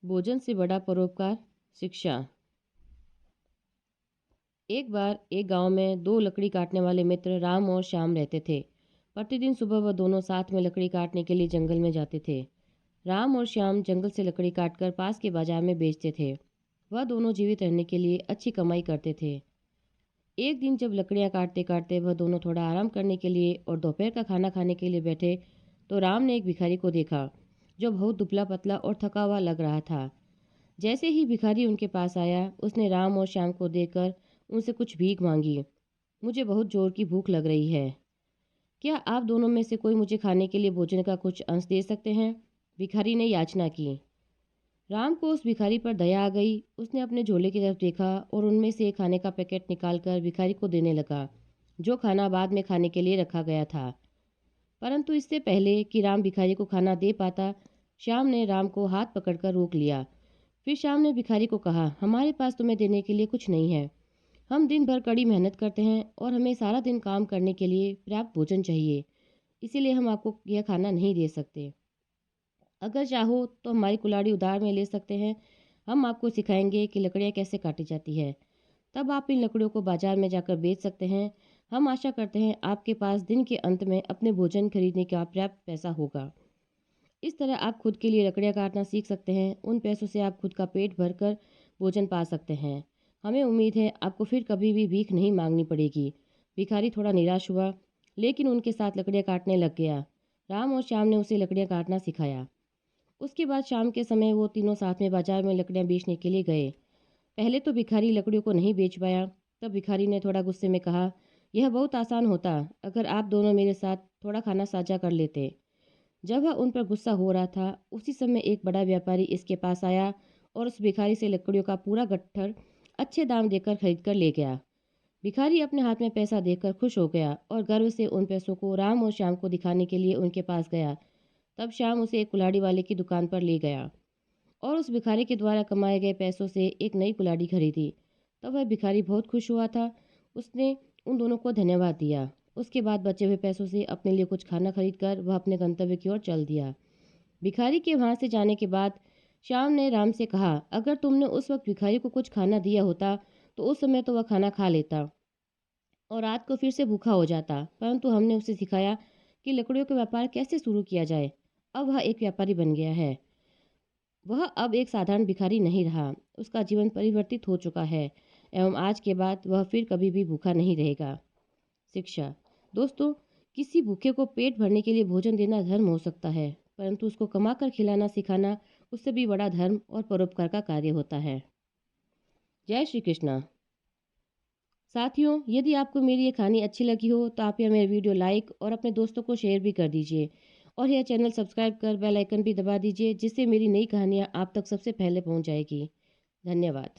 भोजन से बड़ा परोपकार। शिक्षा। एक बार एक गांव में दो लकड़ी काटने वाले मित्र राम और श्याम रहते थे। प्रतिदिन सुबह वह दोनों साथ में लकड़ी काटने के लिए जंगल में जाते थे। राम और श्याम जंगल से लकड़ी काटकर पास के बाजार में बेचते थे। वह दोनों जीवित रहने के लिए अच्छी कमाई करते थे। एक दिन जब लकड़ियां काटते काटते वह दोनों थोड़ा आराम करने के लिए और दोपहर का खाना खाने के लिए बैठे तो राम ने एक भिखारी को देखा जो बहुत दुबला पतला और थका हुआ लग रहा था। जैसे ही भिखारी उनके पास आया उसने राम और श्याम को देखकर उनसे कुछ भीख मांगी। मुझे बहुत जोर की भूख लग रही है, क्या आप दोनों में से कोई मुझे खाने के लिए भोजन का कुछ अंश दे सकते हैं? भिखारी ने याचना की। राम को उस भिखारी पर दया आ गई। उसने अपने झोले की तरफ देखा और उनमें से एक खाने का पैकेट निकालकर भिखारी को देने लगा, जो खाना बाद में खाने के लिए रखा गया था। परंतु इससे पहले कि राम भिखारी को खाना दे पाता, श्याम ने राम को हाथ पकड़कर रोक लिया। फिर श्याम ने भिखारी को कहा, हमारे पास तुम्हें देने के लिए कुछ नहीं है। हम दिन भर कड़ी मेहनत करते हैं और हमें सारा दिन काम करने के लिए पर्याप्त भोजन चाहिए, इसीलिए हम आपको यह खाना नहीं दे सकते। अगर चाहो तो हमारी कुल्हाड़ी उधार में ले सकते हैं। हम आपको सिखाएंगे कि लकड़ियाँ कैसे काटी जाती है। तब आप इन लकड़ियों को बाजार में जाकर बेच सकते हैं। हम आशा करते हैं आपके पास दिन के अंत में अपने भोजन खरीदने का पर्याप्त पैसा होगा। इस तरह आप खुद के लिए लकड़ियाँ काटना सीख सकते हैं। उन पैसों से आप खुद का पेट भरकर भोजन पा सकते हैं। हमें उम्मीद है आपको फिर कभी भी भीख नहीं मांगनी पड़ेगी। भिखारी थोड़ा निराश हुआ, लेकिन उनके साथ लकड़ियाँ काटने लग गया। राम और श्याम ने उसे लकड़ियाँ काटना सिखाया। उसके बाद शाम के समय वो तीनों साथ में बाजार में लकड़ियाँ बेचने के लिए गए। पहले तो भिखारी लकड़ियों को नहीं बेच पाया। तब भिखारी ने थोड़ा गुस्से में कहा, यह बहुत आसान होता अगर आप दोनों मेरे साथ थोड़ा खाना साझा कर लेते। जब वह उन पर गुस्सा हो रहा था, उसी समय एक बड़ा व्यापारी इसके पास आया और उस भिखारी से लकड़ियों का पूरा गट्ठर अच्छे दाम देकर खरीद कर ले गया। भिखारी अपने हाथ में पैसा देखकर खुश हो गया और गर्व से उन पैसों को राम और श्याम को दिखाने के लिए उनके पास गया। तब श्याम उसे एक कुल्हाड़ी वाले की दुकान पर ले गया और उस भिखारी के द्वारा कमाए गए पैसों से एक नई कुल्हाड़ी खरीदी। तब वह भिखारी बहुत खुश हुआ था। उसने उन दोनों को धन्यवाद दिया। उसके बाद बचे हुए पैसों से अपने लिए कुछ खाना खरीद कर वह अपने गंतव्य की ओर चल दिया। भिखारी के वहां से जाने के बाद श्याम ने राम से कहा, अगर तुमने उस वक्त भिखारी को कुछ खाना दिया होता तो उस समय तो वह खाना खा लेता और रात को फिर से भूखा हो जाता। परंतु हमने उसे सिखाया कि लकड़ियों का व्यापार कैसे शुरू किया जाए। अब वह एक व्यापारी बन गया है। वह अब एक साधारण भिखारी नहीं रहा। उसका जीवन परिवर्तित हो चुका है एवं आज के बाद वह फिर कभी भी भूखा नहीं रहेगा। शिक्षा। दोस्तों, किसी भूखे को पेट भरने के लिए भोजन देना धर्म हो सकता है, परंतु उसको कमाकर खिलाना सिखाना उससे भी बड़ा धर्म और परोपकार का कार्य होता है। जय श्री कृष्णा। साथियों, यदि आपको मेरी ये कहानी अच्छी लगी हो तो आप यह मेरे वीडियो लाइक और अपने दोस्तों को शेयर भी कर दीजिए और यह चैनल सब्सक्राइब कर बेल आइकन भी दबा दीजिए, जिससे मेरी नई कहानियाँ आप तक सबसे पहले पहुँच जाएगी। धन्यवाद।